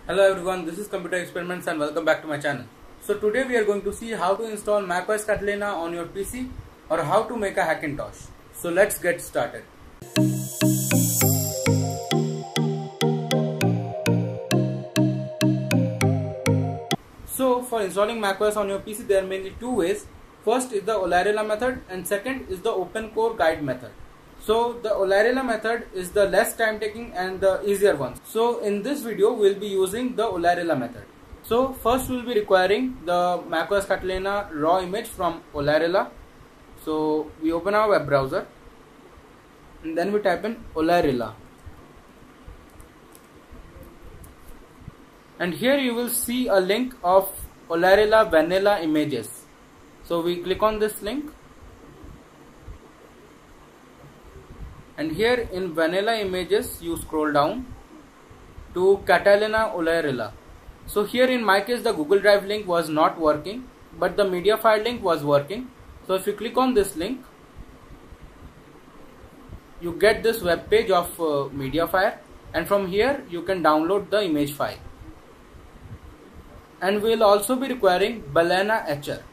Hello everyone, this is Computer Experiments and welcome back to my channel. So today we are going to see how to install macOS Catalina on your PC or how to make a Hackintosh. So let's get started. So for installing macOS on your PC there are mainly two ways. First is the Olarilla method and second is the OpenCore guide method. So the Olarilla method is the less time taking and the easier one. So in this video we will be using the Olarilla method. So first we will be requiring the macOS Catalina raw image from Olarilla. So we open our web browser and then we type in Olarilla. And here you will see a link of Olarilla vanilla images. So we click on this link. And here in vanilla images you scroll down to Catalina Olarilla. So here in my case the Google Drive link was not working, but the Mediafire link was working. So if you click on this link, you get this web page of Mediafire, and from here you can download the image file. And we will also be requiring Balena Etcher.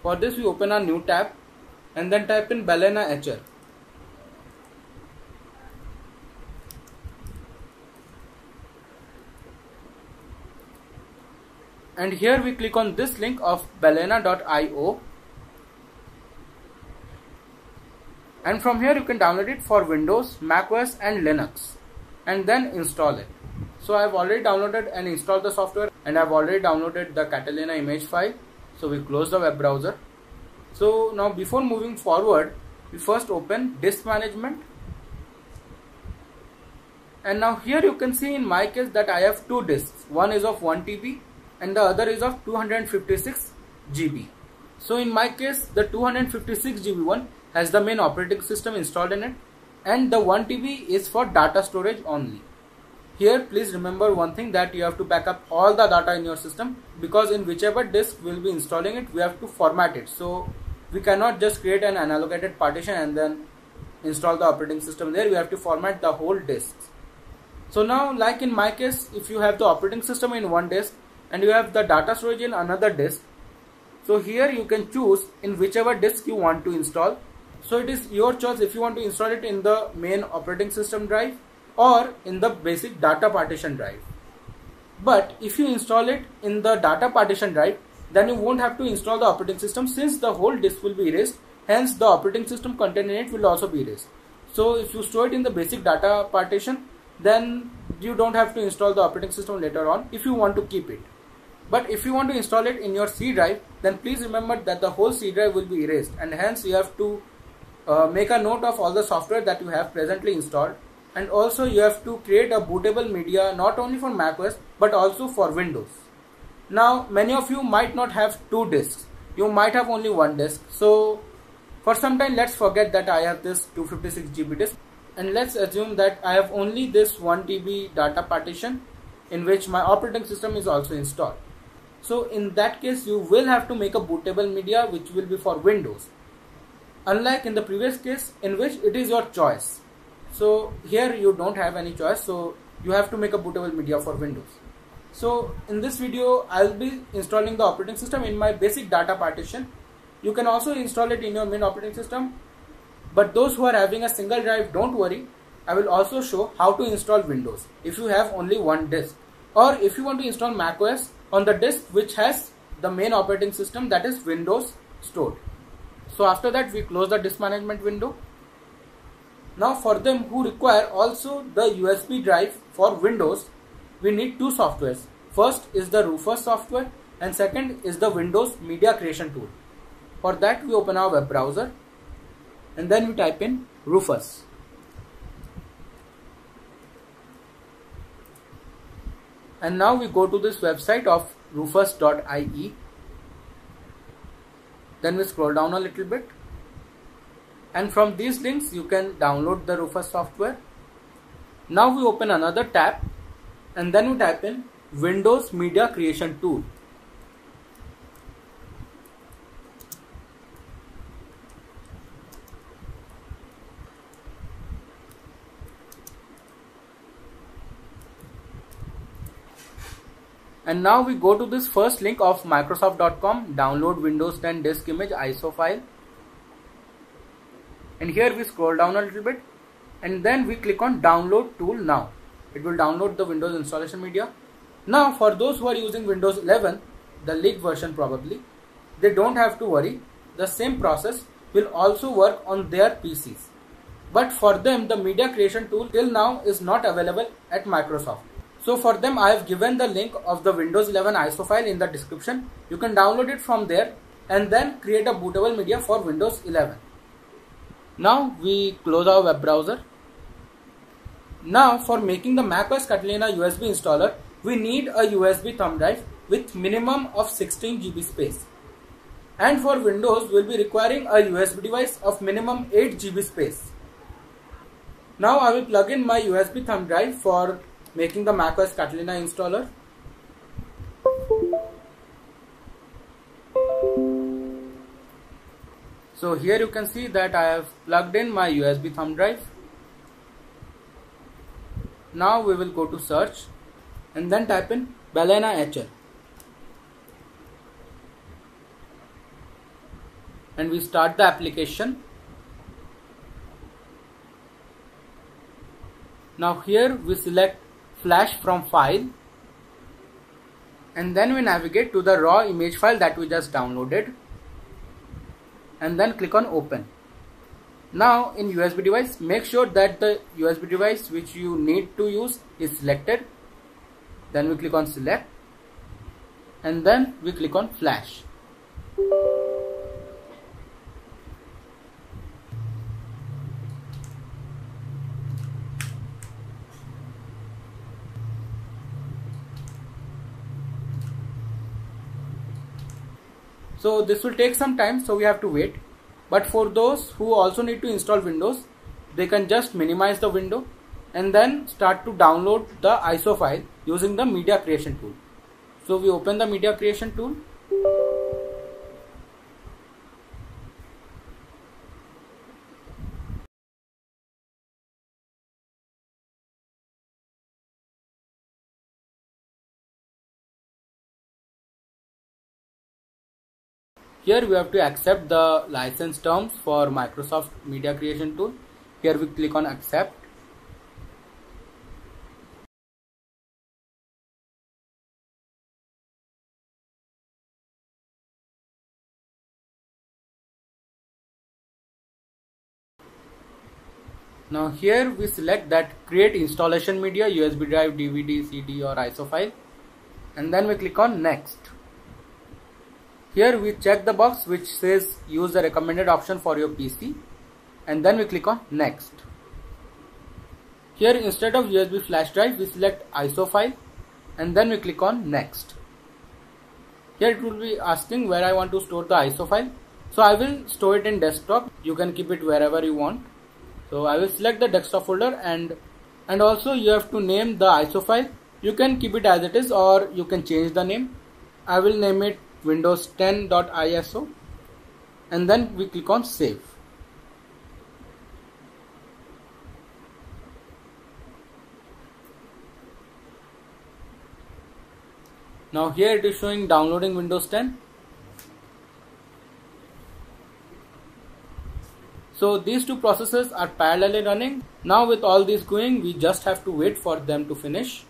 For this we open a new tab and then type in Balena Etcher. And here we click on this link of balena.io, and from here you can download it for Windows, macOS and Linux and then install it. So I have already downloaded and installed the software, and I have already downloaded the Catalina image file. So we close the web browser. So now before moving forward, we first open disk management. And now here you can see in my case that I have two disks. One is of 1 TB and the other is of 256 GB. So in my case the 256 GB one has the main operating system installed in it, and the 1 TB is for data storage only. Here please remember one thing, that you have to back up all the data in your system, because in whichever disk we will be installing it we have to format it. So we cannot just create an unallocated partition and then install the operating system there. We have to format the whole disk. So now, like in my case, if you have the operating system in one disk and you have the data storage in another disk, so here you can choose in whichever disk you want to install. So it is your choice if you want to install it in the main operating system drive or in the basic data partition drive. But if you install it in the data partition drive, then you won't have to install the operating system, since the whole disk will be erased. Hence the operating system contained in it will also be erased. So if you store it in the basic data partition, then you don't have to install the operating system later on if you want to keep it. But if you want to install it in your C drive, then please remember that the whole C drive will be erased, and hence you have to make a note of all the software that you have presently installed, and also you have to create a bootable media not only for macOS but also for Windows. Now many of you might not have two disks, you might have only one disk. So for some time let's forget that I have this 256 GB disk, and let's assume that I have only this 1 TB data partition in which my operating system is also installed. So in that case you will have to make a bootable media which will be for Windows, unlike in the previous case in which it is your choice. So here you don't have any choice, so you have to make a bootable media for Windows. So in this video I will be installing the operating system in my basic data partition. You can also install it in your main operating system, but those who are having a single drive, don't worry, I will also show how to install Windows if you have only one disk, or if you want to install macOS on the disk which has the main operating system, that is Windows, stored. So after that we close the disk management window. Now for them who require also the USB drive for Windows, we need two softwares. First is the Rufus software and second is the Windows Media Creation Tool. For that we open our web browser and then we type in Rufus. And now we go to this website of rufus.ie. Then we scroll down a little bit, and from these links you can download the Rufus software. Now we open another tab and then we type in Windows Media Creation Tool. And now we go to this first link of Microsoft.com, download Windows 10 disk image ISO file. And here we scroll down a little bit and then we click on download tool now. It will download the Windows installation media. Now for those who are using Windows 11, the leaked version probably, they don't have to worry. The same process will also work on their PCs. But for them, the media creation tool till now is not available at Microsoft. So for them, I have given the link of the Windows 11 ISO file in the description. You can download it from there and then create a bootable media for Windows 11. Now we close our web browser. Now for making the macOS Catalina USB installer, we need a USB thumb drive with minimum of 16 GB space. And for Windows, we will be requiring a USB device of minimum 8 GB space. Now I will plug in my USB thumb drive for making the macOS Catalina installer. So here you can see that I have plugged in my USB thumb drive. Now we will go to search and then type in Balena HL. And we start the application. Now here we select flash from file and then we navigate to the raw image file that we just downloaded and then click on open. Now in USB device, make sure that the USB device which you need to use is selected. Then we click on select and then we click on flash. So this will take some time, so we have to wait. But for those who also need to install Windows, they can just minimize the window and then start to download the ISO file using the media creation tool. So we open the media creation tool. Here we have to accept the license terms for Microsoft Media Creation Tool. Here we click on accept. Now here we select that create installation media, USB drive, DVD, CD or ISO file, and then we click on next. Here we check the box which says use the recommended option for your PC and then we click on next. Here instead of USB flash drive we select ISO file and then we click on next. Here it will be asking where I want to store the ISO file. So I will store it in desktop. You can keep it wherever you want. So I will select the desktop folder and also you have to name the ISO file. You can keep it as it is or you can change the name. I will name it Windows 10.iso and then we click on save. Now here it is showing downloading Windows 10. So these two processes are parallelly running. Now with all this going, we just have to wait for them to finish.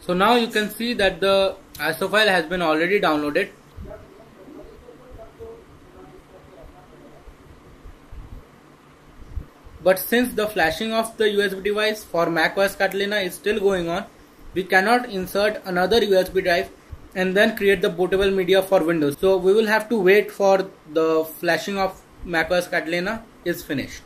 So now you can see that the ISO file has been already downloaded. But since the flashing of the USB device for macOS Catalina is still going on, we cannot insert another USB drive and then create the bootable media for Windows. So we will have to wait for the flashing of macOS Catalina is finished.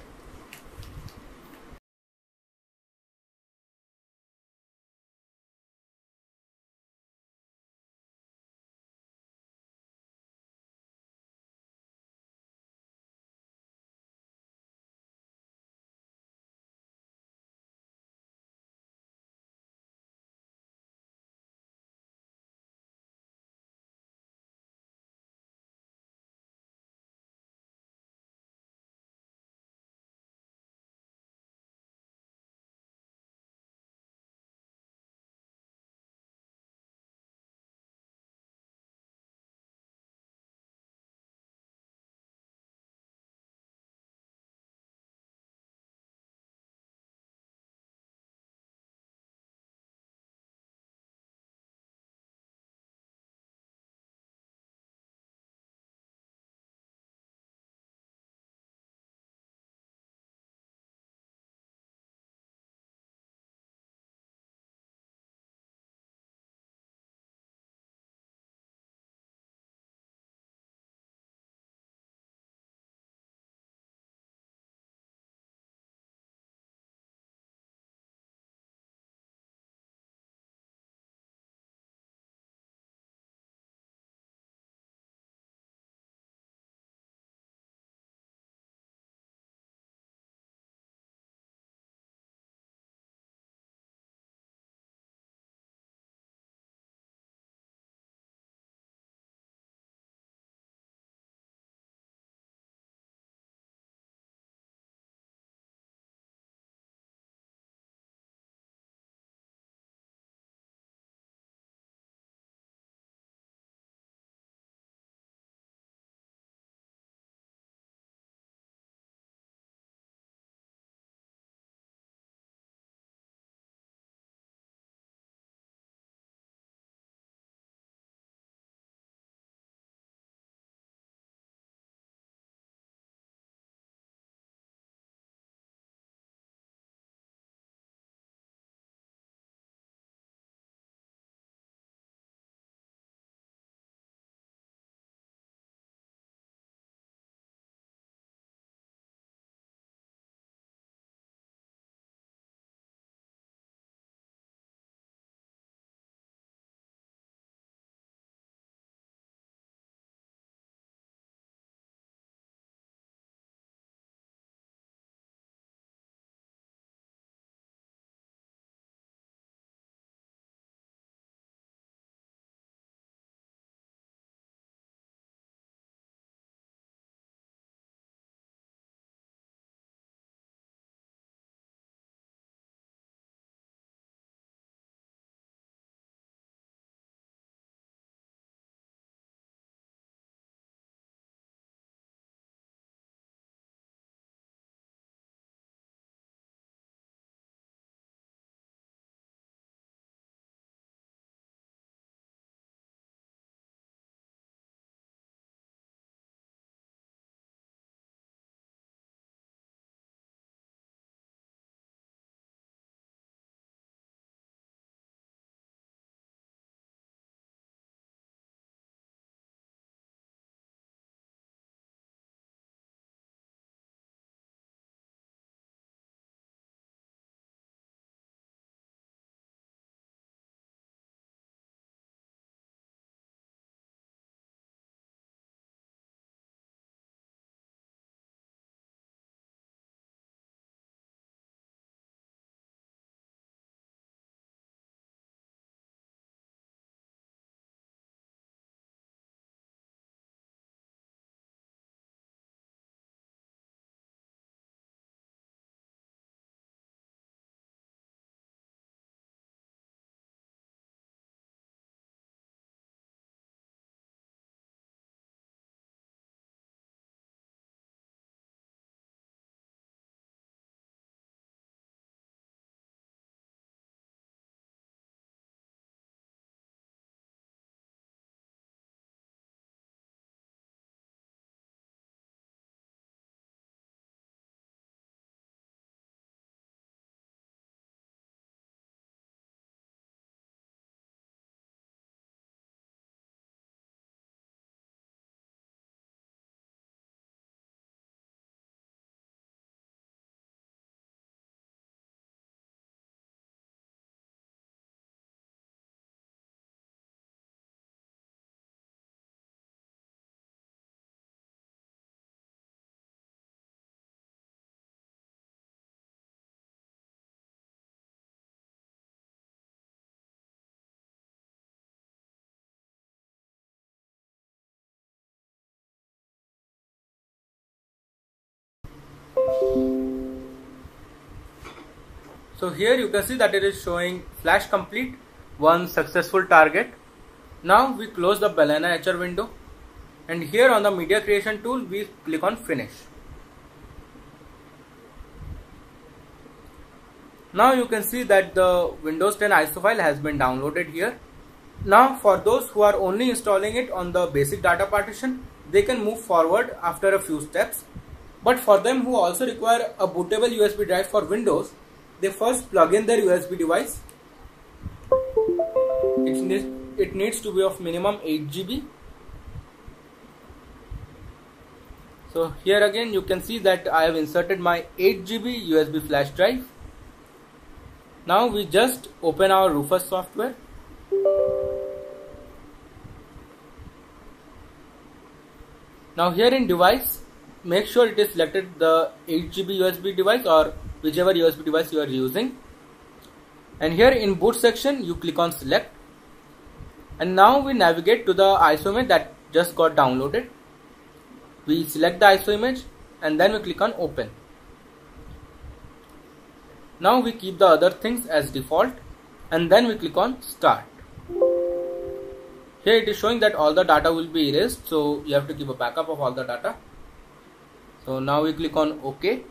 So here you can see that it is showing flash complete, one successful target. Now we close the Balena HR window, and here on the media creation tool we click on finish. Now you can see that the Windows 10 ISO file has been downloaded here. Now for those who are only installing it on the basic data partition, they can move forward after a few steps. But for them who also require a bootable USB drive for Windows, they first plug in their USB device. It needs to be of minimum 8 GB. So here again you can see that I have inserted my 8 GB USB flash drive. Now we just open our Rufus software. Now here in device, make sure it is selected the 8 GB USB device or whichever USB device you are using. And here in boot section, you click on select. And now we navigate to the ISO image that just got downloaded. We select the ISO image and then we click on open. Now we keep the other things as default and then we click on start. Here it is showing that all the data will be erased, so you have to keep a backup of all the data. So now we click on OK.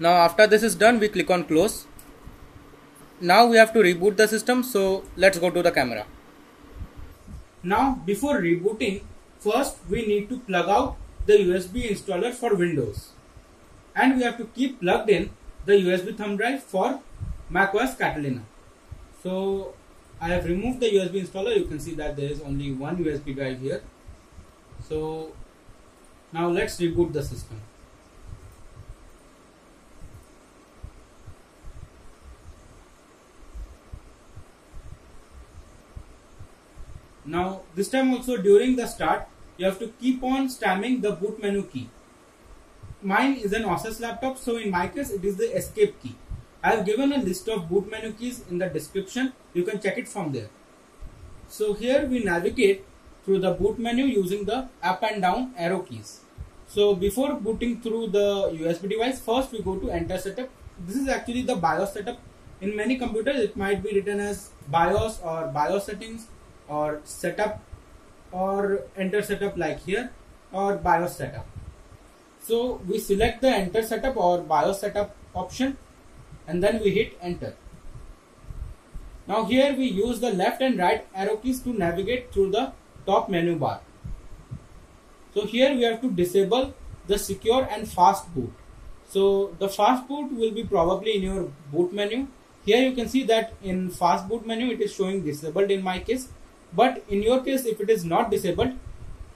Now after this is done, we click on close. Now we have to reboot the system, so let's go to the camera. Now before rebooting, first we need to plug out the USB installer for Windows, and we have to keep plugged in the USB thumb drive for macOS Catalina. So I have removed the USB installer. You can see that there is only one USB drive here. So now let's reboot the system. Now this time also, during the start, you have to keep on spamming the boot menu key. Mine is an Asus laptop, so in my case it is the escape key. I have given a list of boot menu keys in the description. You can check it from there. So here we navigate through the boot menu using the up and down arrow keys. So before booting through the USB device, first we go to enter setup. This is actually the BIOS setup. In many computers it might be written as BIOS or BIOS settings or setup or enter setup like here, or BIOS setup. So we select the enter setup or BIOS setup option and then we hit enter. Now here we use the left and right arrow keys to navigate through the top menu bar. So here we have to disable the secure and fast boot. So the fast boot will be probably in your boot menu. Here you can see that in fast boot menu it is showing disabled in my case. But in your case, if it is not disabled,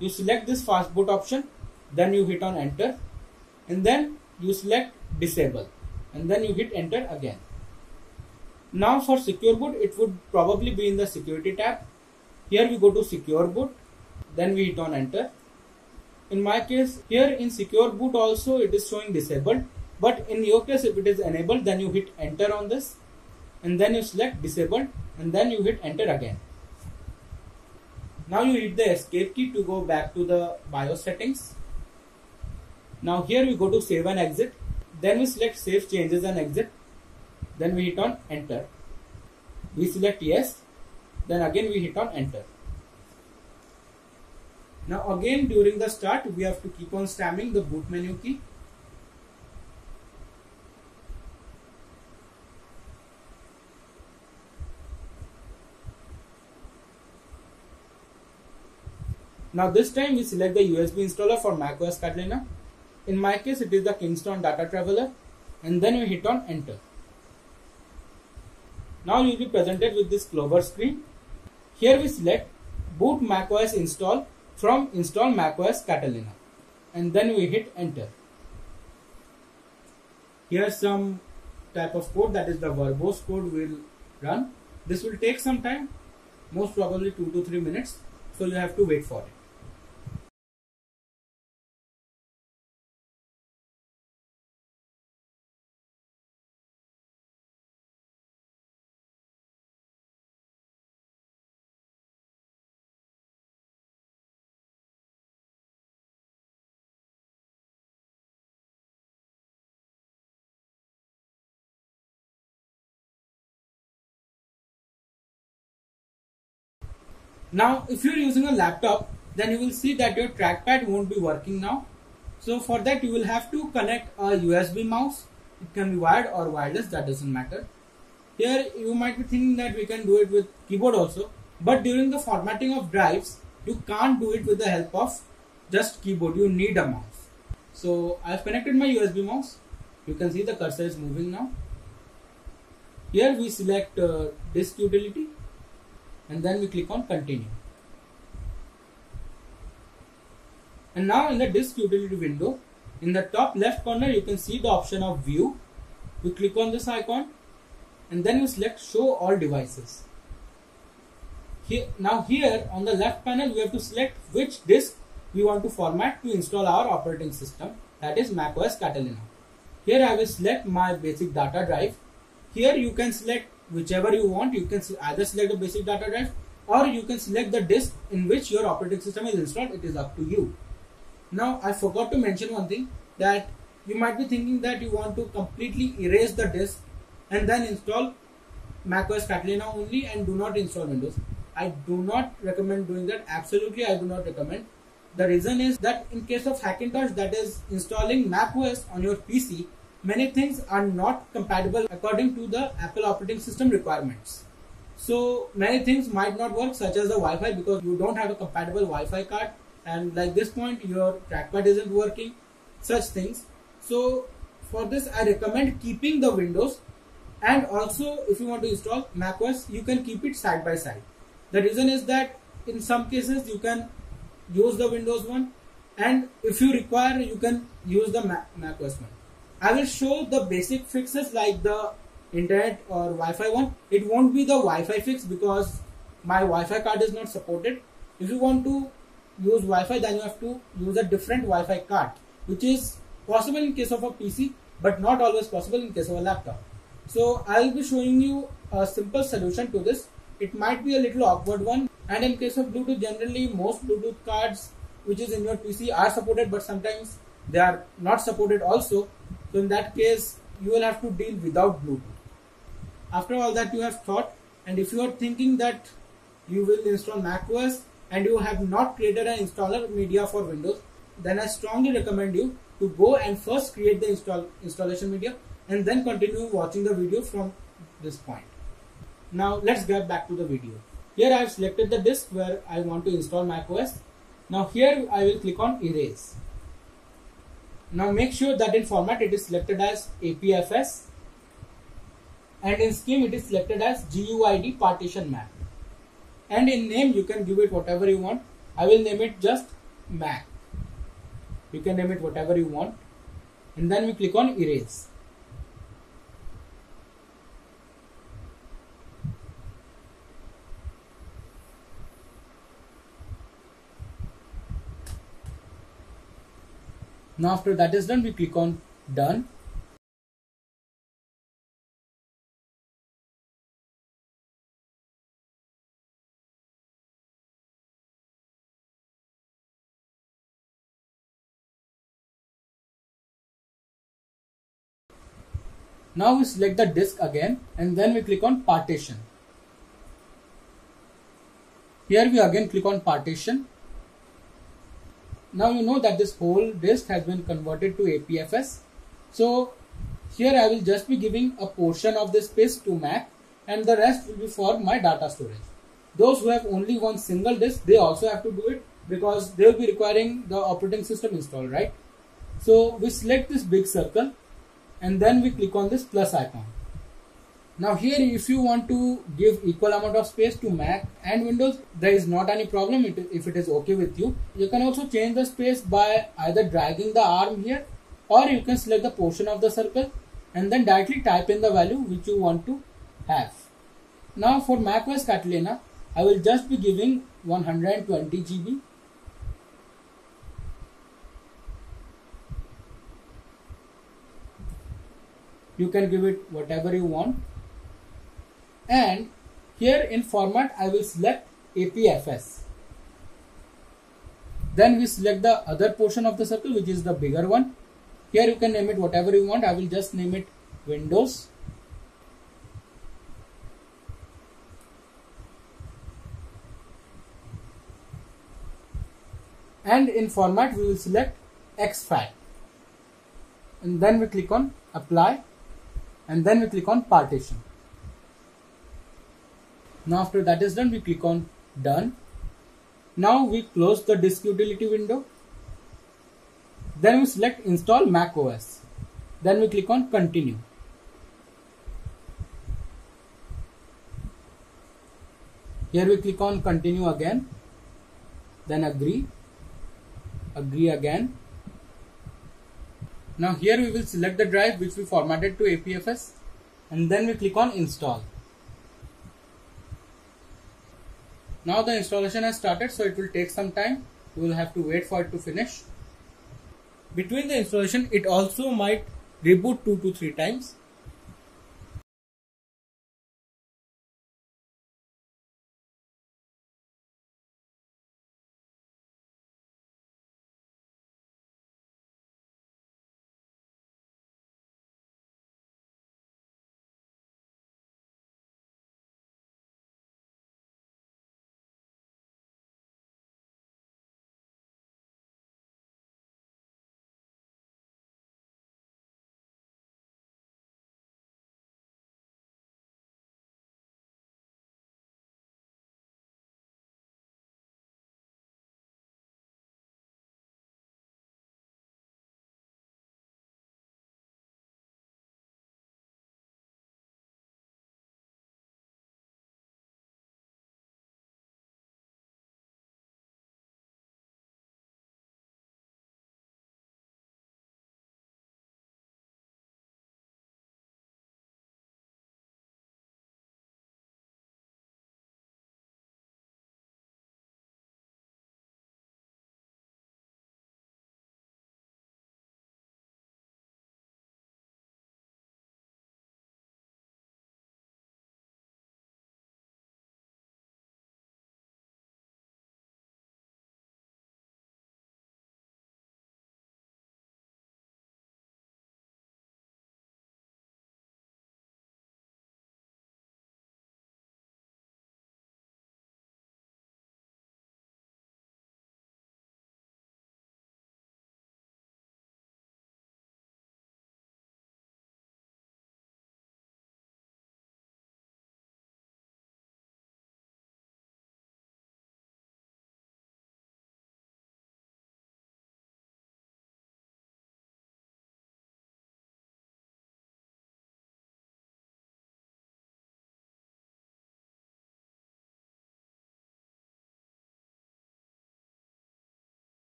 you select this fast boot option, then you hit on enter, and then you select disable, and then you hit enter again. Now for secure boot, it would probably be in the security tab. Here we go to secure boot, then we hit on enter. In my case, here in secure boot also it is showing disabled, but in your case if it is enabled, then you hit enter on this, and then you select disabled, and then you hit enter again. Now you hit the escape key to go back to the BIOS settings. Now here we go to save and exit. Then we select save changes and exit. Then we hit on enter. We select yes. Then again we hit on enter. Now again during the start we have to keep on spamming the boot menu key. Now this time we select the USB installer for macOS Catalina. In my case it is the Kingston Data Traveler, and then we hit on enter. Now you will be presented with this Clover screen. Here we select boot macOS install from install macOS Catalina, and then we hit enter. Here some type of code, that is the verbose code, will run. This will take some time, most probably 2 to 3 minutes, so you have to wait for it. Now if you are using a laptop, then you will see that your trackpad won't be working now. So for that you will have to connect a USB mouse. It can be wired or wireless, that doesn't matter. Here you might be thinking that we can do it with keyboard also, but during the formatting of drives you can't do it with the help of just keyboard. You need a mouse. So I have connected my USB mouse. You can see the cursor is moving now. Here we select disk utility, and then we click on continue. And now in the disk utility window, in the top left corner you can see the option of view. We click on this icon and then we select show all devices. Now here on the left panel we have to select which disk we want to format to install our operating system, that is macOS Catalina. Here I will select my basic data drive. Here you can select whichever you want. You can either select the basic data drive or you can select the disk in which your operating system is installed. It is up to you. Now I forgot to mention one thing, that you might be thinking that you want to completely erase the disk and then install macOS Catalina only and do not install Windows. I do not recommend doing that. Absolutely I do not recommend. The reason is that in case of Hackintosh, that is installing macOS on your PC, many things are not compatible according to the Apple operating system requirements. So many things might not work, such as the Wi-Fi, because you don't have a compatible Wi-Fi card, and like this point your trackpad isn't working, such things. So for this I recommend keeping the Windows, and also if you want to install macOS, you can keep it side by side. The reason is that in some cases you can use the Windows one, and if you require you can use the macOS one. I will show the basic fixes like the internet or Wi-Fi one. It won't be the Wi-Fi fix because my Wi-Fi card is not supported. If you want to use Wi-Fi, then you have to use a different Wi-Fi card, which is possible in case of a PC but not always possible in case of a laptop. So I will be showing you a simple solution to this. It might be a little awkward one, and in case of Bluetooth, generally most Bluetooth cards which is in your PC are supported, but sometimes they are not supported also. So in that case you will have to deal without Bluetooth. After all that you have thought, and if you are thinking that you will install macOS and you have not created an installer media for Windows, then I strongly recommend you to go and first create the installation media and then continue watching the video from this point. Now let's get back to the video. Here I have selected the disk where I want to install macOS. Now here I will click on erase. Now make sure that in format it is selected as APFS, and in scheme it is selected as GUID partition map, and in name you can give it whatever you want. I will name it just Mac. You can name it whatever you want, and then we click on erase. Now after that is done, we click on done. Now we select the disk again, and then we click on partition. Here we again click on partition. Now you know that this whole disk has been converted to APFS. So here I will just be giving a portion of this space to Mac, and the rest will be for my data storage. Those who have only one single disk, they also have to do it because they will be requiring the operating system install, right? So we select this big circle, and then we click on this plus icon. Now here if you want to give equal amount of space to Mac and Windows, there is not any problem if it is okay with you. You can also change the space by either dragging the arm here, or you can select the portion of the circle and then directly type in the value which you want to have. Now for macOS Catalina, I will just be giving 120 GB. You can give it whatever you want. And here in format I will select APFS. Then we select the other portion of the circle, which is the bigger one. Here you can name it whatever you want. I will just name it Windows. And in format we will select exFAT. And then we click on apply, and then we click on partition. Now after that is done, we click on done. Now we close the disk utility window. Then we select install macOS. Then we click on continue. Here we click on continue again. Then agree. Agree again. Now here we will select the drive which we formatted to APFS, and then we click on install. Now the installation has started, so it will take some time. We will have to wait for it to finish. Between the installation, it also might reboot 2 to 3 times.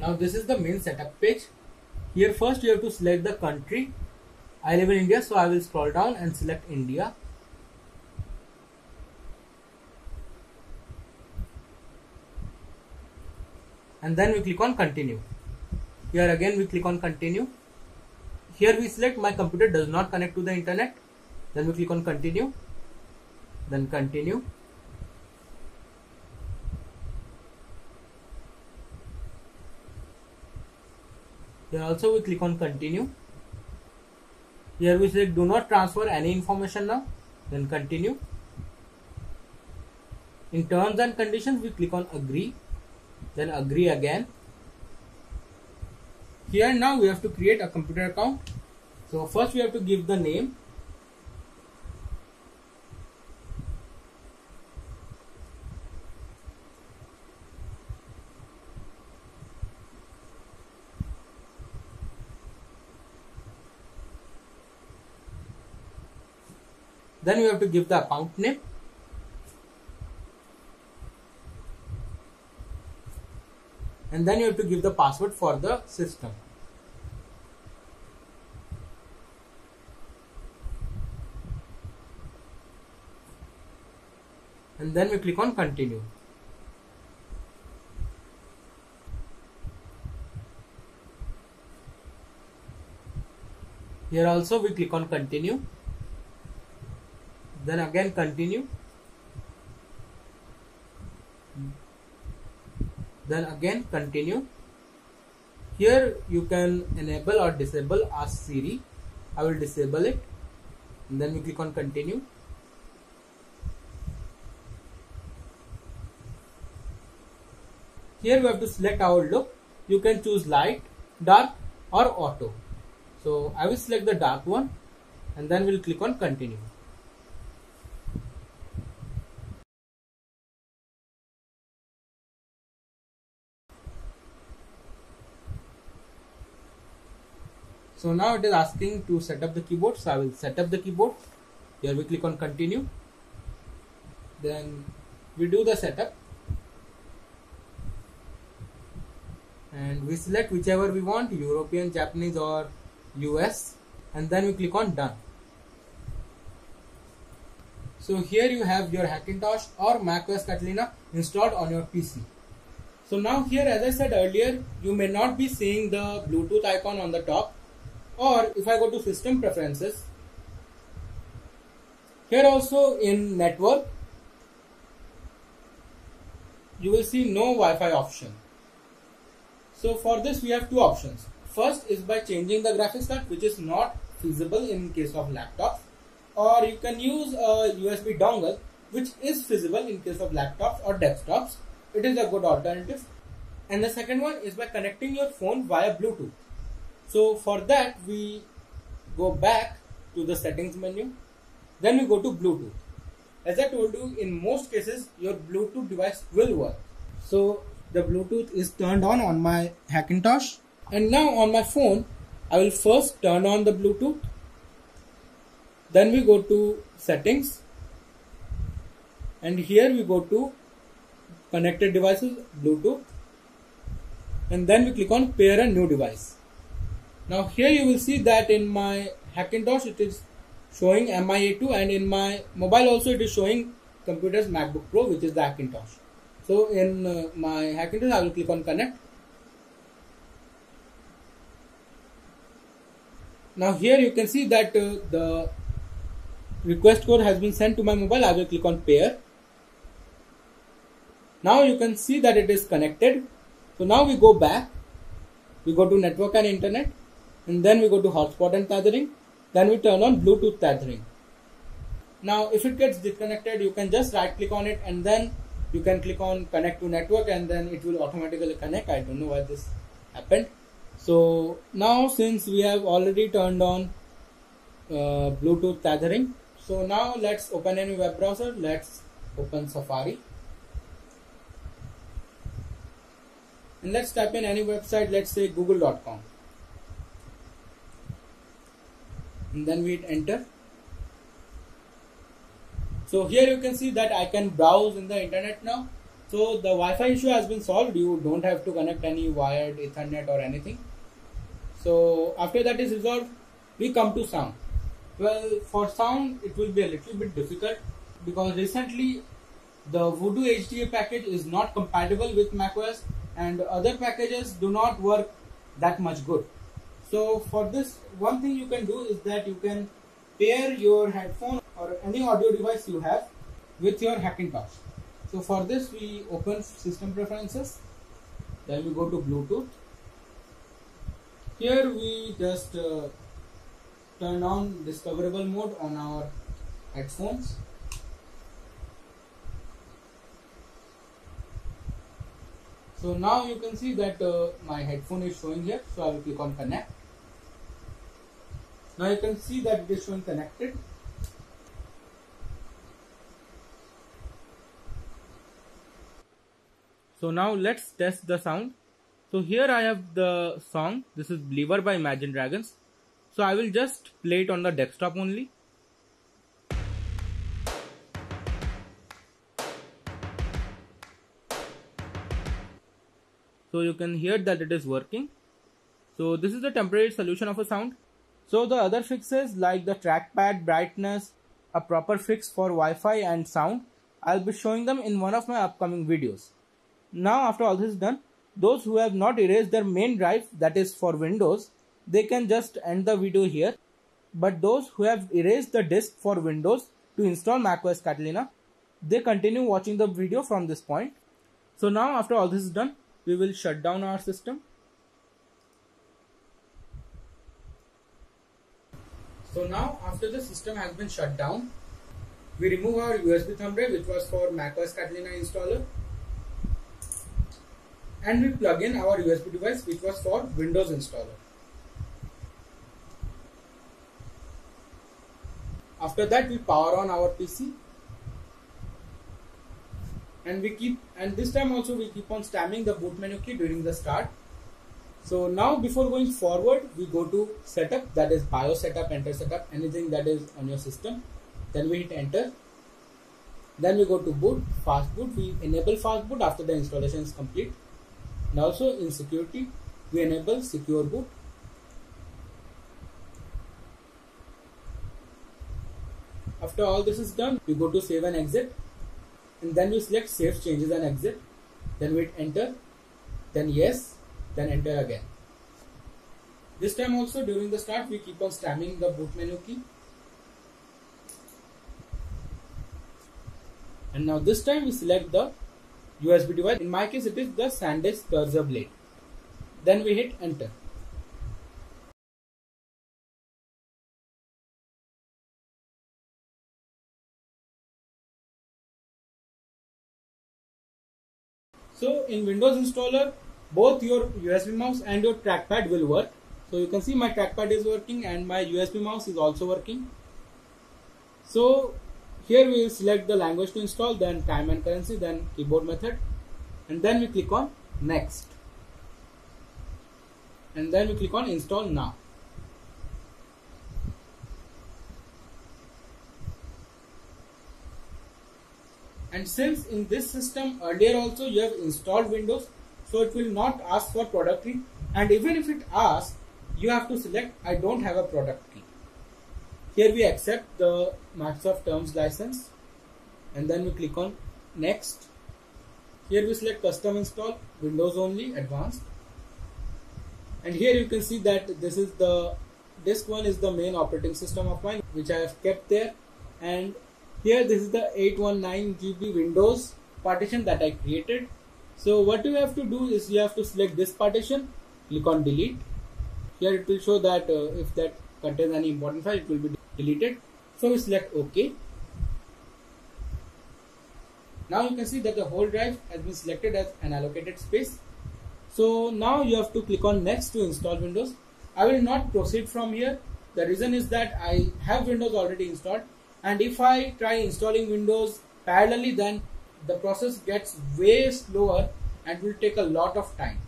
Now this is the main setup page. Here first you have to select the country. I live in India, so I will scroll down and select India. And then we click on continue. Here again we click on continue. Here we select my computer does not connect to the internet. Then we click on continue. Then continue. Here also we click on continue. Here we select do not transfer any information now. Then continue. In terms and conditions we click on agree. Then agree again. Here now we have to create a computer account. So first we have to give the name. Then you have to give the account name. And then you have to give the password for the system. And then we click on continue. Here also we click on continue. Then again continue. Then again continue. Here you can enable or disable Ask Siri. I will disable it. And then we click on continue. Here we have to select our look. You can choose light, dark or auto. So I will select the dark one and then we'll click on continue. So now it is asking to set up the keyboard. So I will set up the keyboard. Here we click on continue. Then we do the setup. And we select whichever we want, European, Japanese or US. And then we click on done. So here you have your Hackintosh or macOS Catalina installed on your PC. So now here, as I said earlier, you may not be seeing the Bluetooth icon on the top. Or if I go to system preferences, here also in network, you will see no Wi-Fi option. So for this we have two options. First is by changing the graphics card, which is not feasible in case of laptops, or you can use a USB dongle, which is feasible in case of laptops or desktops. It is a good alternative. And the second one is by connecting your phone via Bluetooth. So for that we go back to the settings menu, then we go to Bluetooth. As I told you, in most cases your Bluetooth device will work. So the Bluetooth is turned on my Hackintosh, and now on my phone I will first turn on the Bluetooth. Then we go to settings, and here we go to connected devices, Bluetooth, and then we click on pair a new device. Now here you will see that in my Hackintosh it is showing MI-A2, and in my mobile also it is showing computer's MacBook Pro, which is the Hackintosh. So in my Hackintosh I will click on connect. Now here you can see that the request code has been sent to my mobile. I will click on pair. Now you can see that it is connected. So now we go back. We go to network and internet, and then we go to hotspot and tethering. Then we turn on Bluetooth tethering. Now if it gets disconnected, you can just right click on it and then you can click on connect to network, and then it will automatically connect. I don't know why this happened. So now since we have already turned on Bluetooth tethering, so now let's open any web browser. Let's open Safari. And let's type in any website, let's say google.com. And then we hit enter. So here you can see that I can browse in the internet now. So the Wi-Fi issue has been solved. You don't have to connect any wired Ethernet or anything. So after that is resolved, we come to sound. Well, for sound it will be a little bit difficult because recently the Voodoo HDA package is not compatible with macOS and other packages do not work that much good. So for this, one thing you can do is that you can pair your headphone or any audio device you have with your Hackintosh. So for this we open system preferences, then we go to Bluetooth. Here we just turn on discoverable mode on our headphones. So now you can see that my headphone is showing here, so I will click on connect. Now you can see that it is showing connected. So now let's test the sound. So here I have the song. This is Believer by Imagine Dragons. So I will just play it on the desktop only. So you can hear that it is working. So this is the temporary solution of a sound. So the other fixes like the trackpad, brightness, a proper fix for Wi-Fi and sound, I'll be showing them in one of my upcoming videos. Now after all this is done, those who have not erased their main drive, that is for Windows, they can just end the video here. But those who have erased the disk for Windows to install macOS Catalina, they continue watching the video from this point. So now after all this is done, we will shut down our system. So now after the system has been shut down, we remove our USB thumb drive which was for macOS Catalina installer, and we plug in our USB device which was for Windows installer. After that we power on our PC, and this time also we keep on spamming the boot menu key during the start. So now before going forward, we go to setup, that is BIOS setup, enter setup, anything that is on your system. Then we hit enter. Then we go to boot, fast boot. We enable fast boot after the installation is complete. And also in security, we enable secure boot. After all this is done, we go to save and exit. And then we select save changes and exit. Then we hit enter. Then yes. Then enter again. This time also during the start we keep on spamming the boot menu key. And now this time we select the USB device. In my case it is the SanDisk Cursor Blade. Then we hit enter. So in Windows installer, both your USB mouse and your trackpad will work. So you can see my trackpad is working and my USB mouse is also working. So here we will select the language to install, then time and currency, then keyboard method, and then we click on next. And then we click on install now. And since in this system earlier also you have installed Windows, so it will not ask for product key, and even if it asks, you have to select I don't have a product key. Here we accept the Microsoft Terms license, and then we click on next. Here we select custom install, Windows only, advanced, and here you can see that this is the disk one is the main operating system of mine which I have kept there, and here this is the 819 GB Windows partition that I created. So what you have to do is you have to select this partition, click on delete. Here it will show that if that contains any important file, it will be deleted. So we select OK. Now you can see that the whole drive has been selected as an allocated space. So now you have to click on next to install Windows. I will not proceed from here. The reason is that I have Windows already installed, and if I try installing Windows parallelly, then the process gets way slower and will take a lot of time.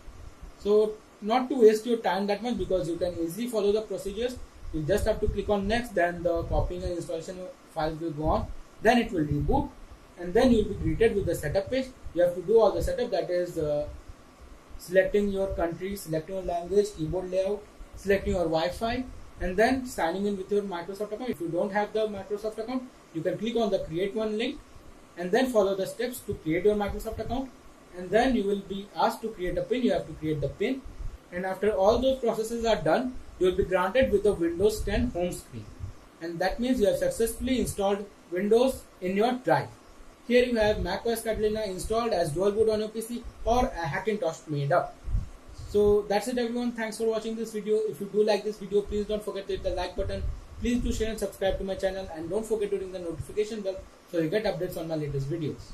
So not to waste your time that much, because you can easily follow the procedures. You just have to click on next, then the copying and installation files will go on, then it will reboot, and then you will be greeted with the setup page. You have to do all the setup, that is selecting your country, selecting your language, keyboard layout, selecting your Wi-Fi, and then signing in with your Microsoft account. If you don't have the Microsoft account, you can click on the create one link and then follow the steps to create your Microsoft account, and then you will be asked to create a PIN. You have to create the PIN, and after all those processes are done, you will be granted with the Windows 10 home screen, and that means you have successfully installed Windows in your drive. Here you have macOS Catalina installed as dual boot on your PC or a Hackintosh made up. So that's it everyone. Thanks for watching this video. If you do like this video, please don't forget to hit the like button. Please do share and subscribe to my channel, and don't forget to ring the notification bell so you get updates on my latest videos.